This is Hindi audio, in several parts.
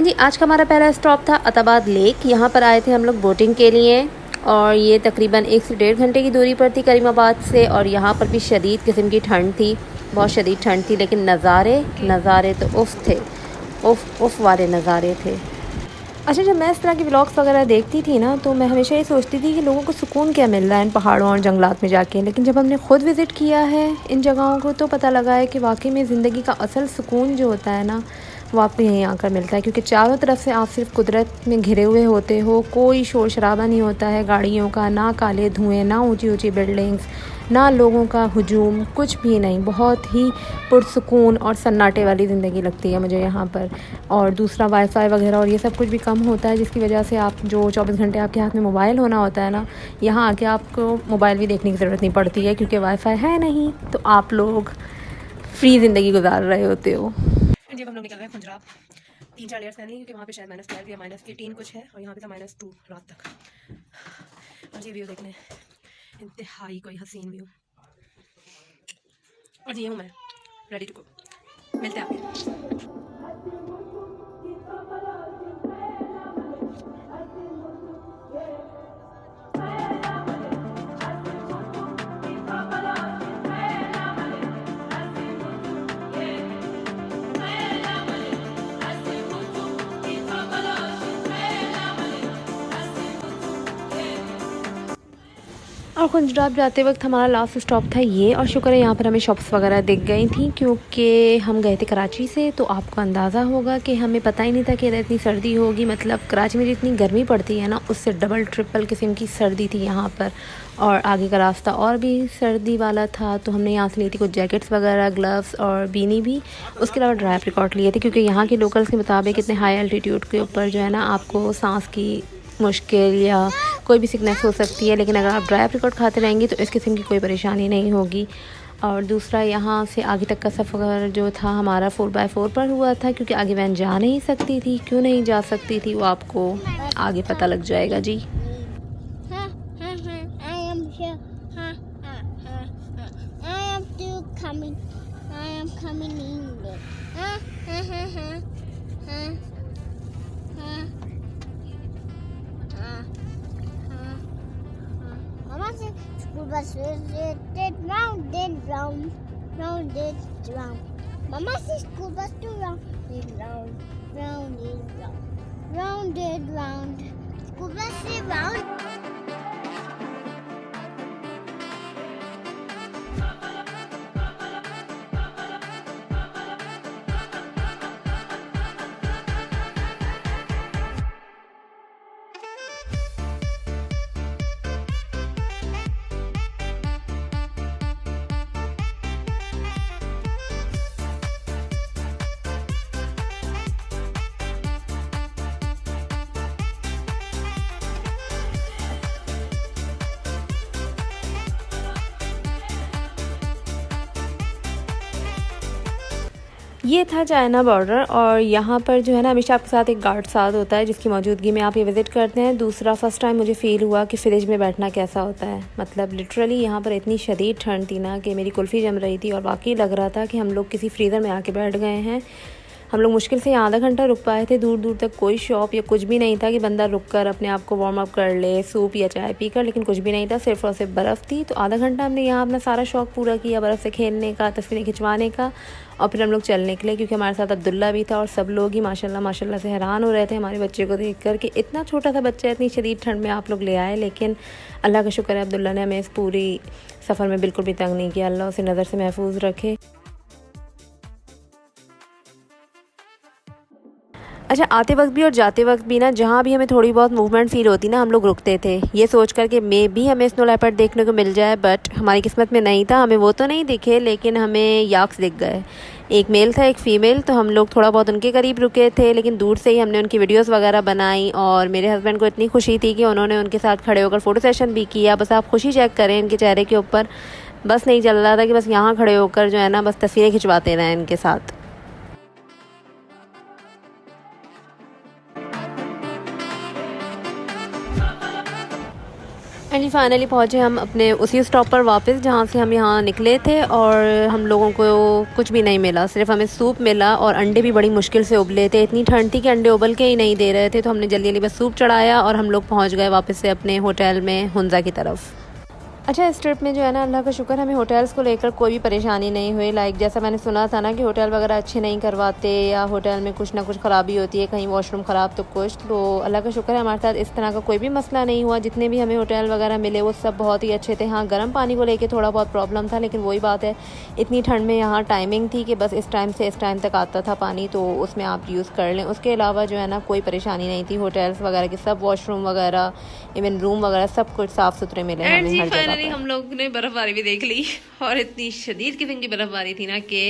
जी, आज का हमारा पहला स्टॉप था अताबाद लेक। यहाँ पर आए थे हम लोग बोटिंग के लिए और ये तकरीबन 1 से 1.5 घंटे की दूरी पर थी करीमाबाद से। और यहाँ पर भी शदीद किस्म की ठंड थी, बहुत शदीद ठंड थी, लेकिन नज़ारे तो उफ़ थे, उफ़ वाले नज़ारे थे। अच्छा, जब मैं इस तरह की व्लॉग्स वगैरह देखती थी ना, तो मैं हमेशा ये सोचती थी कि लोगों को सुकून क्या मिल रहा है इन पहाड़ों और जंगलात में जाके। लेकिन जब हमने ख़ुद विज़िट किया है इन जगहों को, तो पता लगा है कि वाकई में ज़िंदगी का असल सुकून जो होता है ना, वो आपको यहीं आकर मिलता है। क्योंकि चारों तरफ से आप सिर्फ कुदरत में घिरे हुए होते हो, कोई शोर शराबा नहीं होता है गाड़ियों का, ना काले धुएँ, ना ऊंची ऊंची बिल्डिंग्स, ना लोगों का हुजूम, कुछ भी नहीं। बहुत ही पुरसुकून और सन्नाटे वाली ज़िंदगी लगती है मुझे यहाँ पर। और दूसरा वाईफ़ाई वगैरह और ये सब कुछ भी कम होता है, जिसकी वजह से आप जो 24 घंटे आपके हाथ में मोबाइल होना होता है ना, यहाँ आके आपको मोबाइल भी देखने की ज़रूरत नहीं पड़ती है, क्योंकि वाईफ़ाई है नहीं, तो आप लोग फ्री ज़िंदगी गुजार रहे होते हो। जब हम लोग निकल रहे हैं पंजाब, 3-4 लेयर्स पहन ली, क्योंकि वहाँ पे शायद -12 या -18 कुछ है, और यहाँ पे था -2 रात तक। और ये व्यू देखने, इंतहाई कोई हसीन व्यू। और ये हूँ मैं, रेडी टू गो। मिलते हैं आपके। और पंजाब जाते वक्त हमारा लास्ट स्टॉप था ये, और शुक्र है यहाँ पर हमें शॉप्स वगैरह दिख गई थी, क्योंकि हम गए थे कराची से। तो आपको अंदाज़ा होगा कि हमें पता ही नहीं था कि इतनी सर्दी होगी। मतलब कराची में जितनी गर्मी पड़ती है ना, उससे डबल ट्रिपल किस्म की सर्दी थी यहाँ पर। और आगे का रास्ता और भी सर्दी वाला था, तो हमने यहाँ से ली थी कुछ जैकेट्स वगैरह, ग्लव्स और बीनी भी। उसके अलावा ड्राई एप्रिकॉट लिए थे, क्योंकि यहाँ के लोकल्स के मुताबिक इतने हाई एल्टीट्यूड के ऊपर जो है ना, आपको सांस की मुश्किल या कोई भी सिकनेस हो सकती है। लेकिन अगर आप ड्राई एप्रिकॉट खाते रहेंगे तो इस किस्म की कोई परेशानी नहीं होगी। और दूसरा, यहाँ से आगे तक का सफ़र जो था हमारा 4x4 पर हुआ था, क्योंकि आगे वैन जा नहीं सकती थी। क्यों नहीं जा सकती थी, वो आपको आगे पता लग जाएगा जी। Mama said school bus did round, round, did round. Mama said school bus to round, did round, round, did round, round, did round. School bus did round. ये था चाइना बॉर्डर, और यहाँ पर जो है ना, हमेशा आपके साथ एक गार्ड साथ होता है, जिसकी मौजूदगी में आप ये विज़िट करते हैं। दूसरा, फ़र्स्ट टाइम मुझे फ़ील हुआ कि फ्रिज में बैठना कैसा होता है। मतलब लिटरली यहाँ पर इतनी शदीद ठंड थी ना, कि मेरी कुल्फ़ी जम रही थी, और वाकई लग रहा था कि हम लोग किसी फ्रीज़र में आके बैठ गए हैं। हम लोग मुश्किल से आधा घंटा रुक पाए थे। दूर दूर तक कोई शॉप या कुछ भी नहीं था कि बंदा रुक कर अपने आप को वार्म अप कर ले, सूप या चाय पी कर, लेकिन कुछ भी नहीं था, सिर्फ और सिर्फ बर्फ़ थी। तो आधा घंटा हमने यहाँ अपना सारा शौक़ पूरा किया, बर्फ़ से खेलने का, तस्वीरें खिंचवाने का। और फिर हम लोग चल निकले, क्योंकि हमारे साथ अब्दुल्ला भी था, और सब लोग ही माशाल्लाह माशाल्लाह से हैरान हो रहे थे हमारे बच्चे को देख कर कि इतना छोटा सा बच्चा इतनी शदीद ठंड में आप लोग ले आए। लेकिन अल्लाह का शुक्र है, अब्दुल्ला ने हमें इस पूरी सफ़र में बिल्कुल भी तंग नहीं किया। अल्लाह उसे नज़र से महफूज रखे। अच्छा, आते वक्त भी और जाते वक्त भी ना, जहाँ भी हमें थोड़ी बहुत मूवमेंट फ़ील होती ना, हम लोग रुकते थे, ये सोच कर के मे भी हमें स्नो लेपर्ड देखने को मिल जाए। बट हमारी किस्मत में नहीं था, हमें वो तो नहीं दिखे, लेकिन हमें याक्स दिख गए। एक मेल था, एक फ़ीमेल। तो हम लोग थोड़ा बहुत उनके करीब रुके थे, लेकिन दूर से ही हमने उनकी वीडियोस वगैरह बनाई। और मेरे हस्बैंड को इतनी खुशी थी कि उन्होंने उनके साथ खड़े होकर फ़ोटो सेशन भी किया। बस आप खुशी चेक करें इनके चेहरे के ऊपर, बस नहीं चल रहा था कि बस यहाँ खड़े होकर जो है ना, बस तस्वीरें खिंचवाते रहें इनके साथ। एंड जी फाइनली पहुँचे हम अपने उसी स्टॉप पर वापस जहाँ से हम यहाँ निकले थे, और हम लोगों को कुछ भी नहीं मिला, सिर्फ हमें सूप मिला और अंडे भी बड़ी मुश्किल से उबले थे। इतनी ठंड थी कि अंडे उबल के ही नहीं दे रहे थे, तो हमने जल्दी जल्दी बस सूप चढ़ाया और हम लोग पहुँच गए वापस से अपने होटल में हुंजा की तरफ। अच्छा, इस ट्रिप में जो है ना, अल्लाह का शुक्र, हमें होटल्स को लेकर कोई भी परेशानी नहीं हुई। लाइक जैसा मैंने सुना था ना कि होटल वगैरह अच्छे नहीं करवाते या होटल में कुछ ना कुछ ख़राबी होती है, कहीं वॉशरूम ख़राब तो कुछ, तो अल्लाह का शुक्र है हमारे साथ इस तरह का कोई भी मसला नहीं हुआ। जितने भी हमें होटल वगैरह मिले वो सब बहुत ही अच्छे थे। हाँ, गर्म पानी को लेकर थोड़ा बहुत प्रॉब्लम था, लेकिन वही बात है, इतनी ठंड में यहाँ टाइमिंग थी कि बस इस टाइम से इस टाइम तक आता था पानी, तो उसमें आप यूज़ कर लें। उसके अलावा जो है ना कोई परेशानी नहीं थी। होटल्स वगैरह के सब वॉशरूम वगैरह, इवन रूम वगैरह, सब कुछ साफ़ सुथरे मिले हमें हर जगह पर। हम लोग ने बर्फबारी भी देख ली, और इतनी शदीद किस्म की बर्फबारी थी ना कि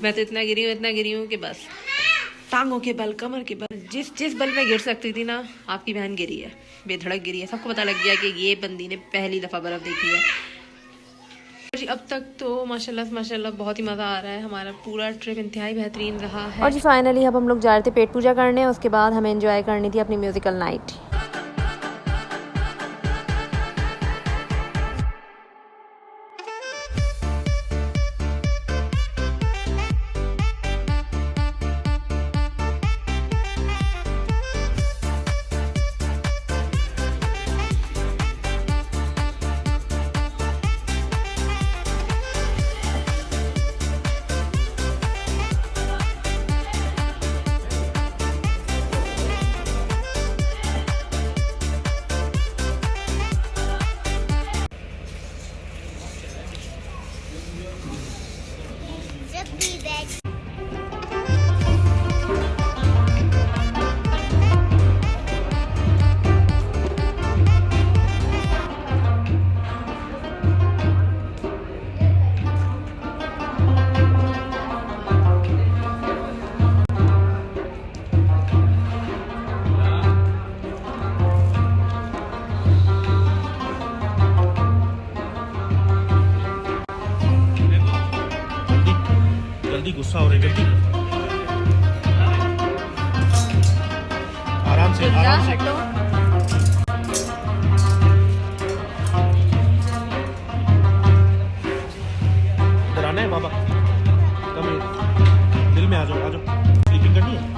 मैं तो इतना गिरी हूँ कि बस टांगों के बल, कमर के बल, जिस बल में गिर सकती थी ना, आपकी बहन गिरी है, बेधड़क गिरी है। सबको पता लग गया कि ये बंदी ने पहली दफ़ा बर्फ़ देखी है। जी अब तक तो माशाल्लाह बहुत ही मज़ा आ रहा है। हमारा पूरा ट्रिप इंतहाई बेहतरीन रहा है। और जी फाइनली अब हम लोग जा रहे थे पेट पूजा करने, उसके बाद हमें एंजॉय करनी थी अपनी म्यूज़िकल नाइट। जल्दी गुस्सा हो रही है, जल्दी आराम से इधर आना है बाबा, कम दिल में आ जाओ, स्लीपिंग करनी है।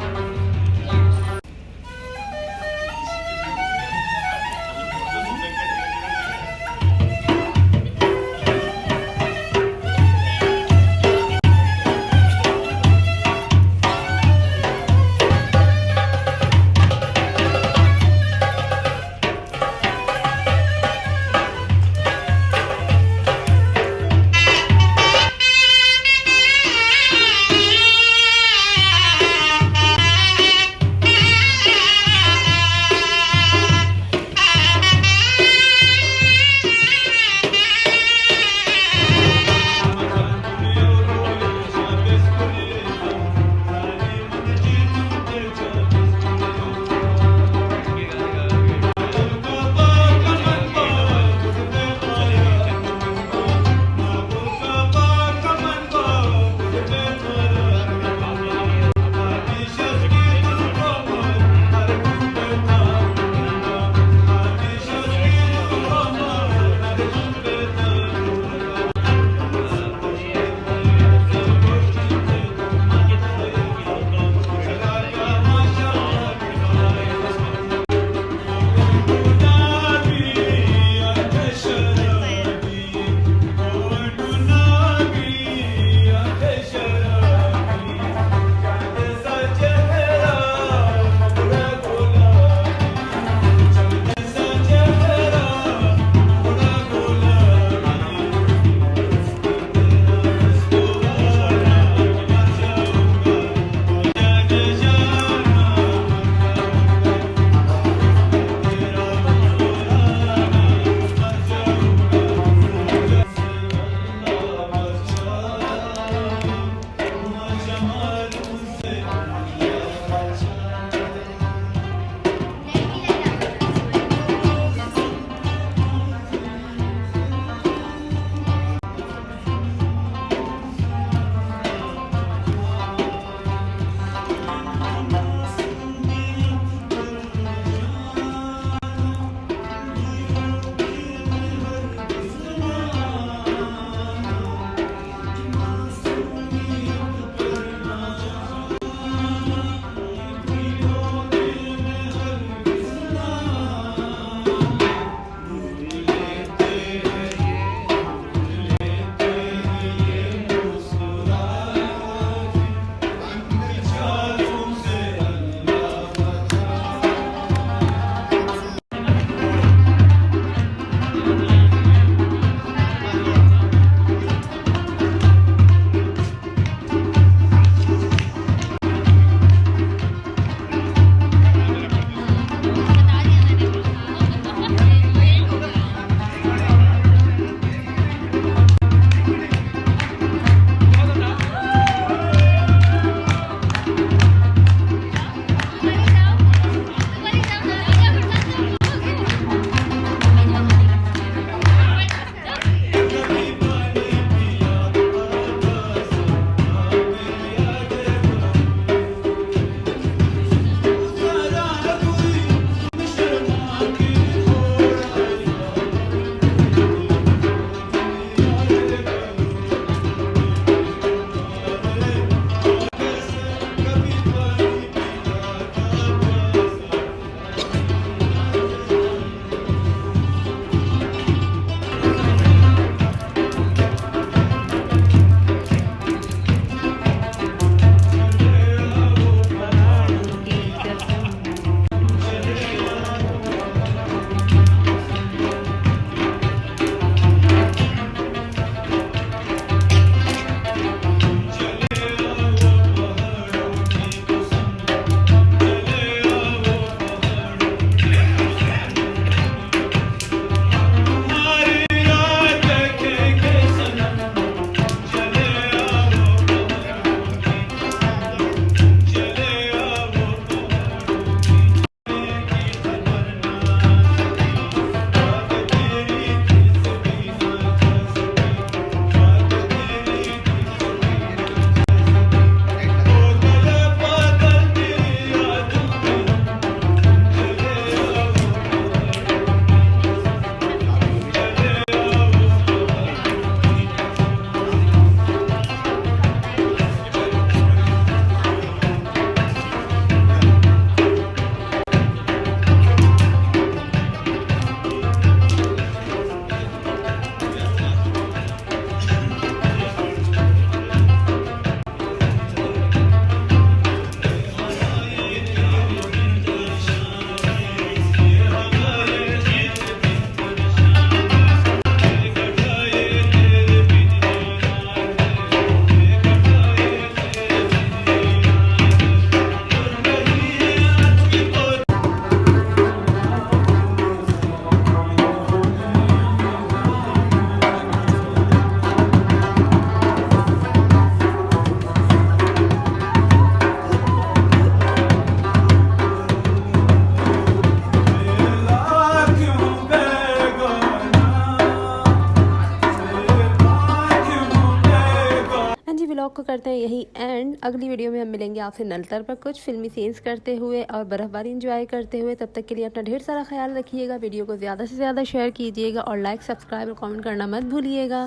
व्लॉग को करते हैं यही एंड। अगली वीडियो में हम मिलेंगे आपसे नलतर पर कुछ फिल्मी सीन्स करते हुए और बर्फ़बारी इंजॉय करते हुए। तब तक के लिए अपना ढेर सारा ख्याल रखिएगा, वीडियो को ज़्यादा से ज़्यादा शेयर कीजिएगा और लाइक, सब्सक्राइब और कमेंट करना मत भूलिएगा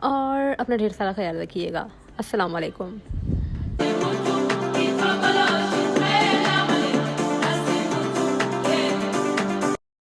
और अपना ढेर सारा ख्याल रखिएगा। अस्सलाम वालेकुम।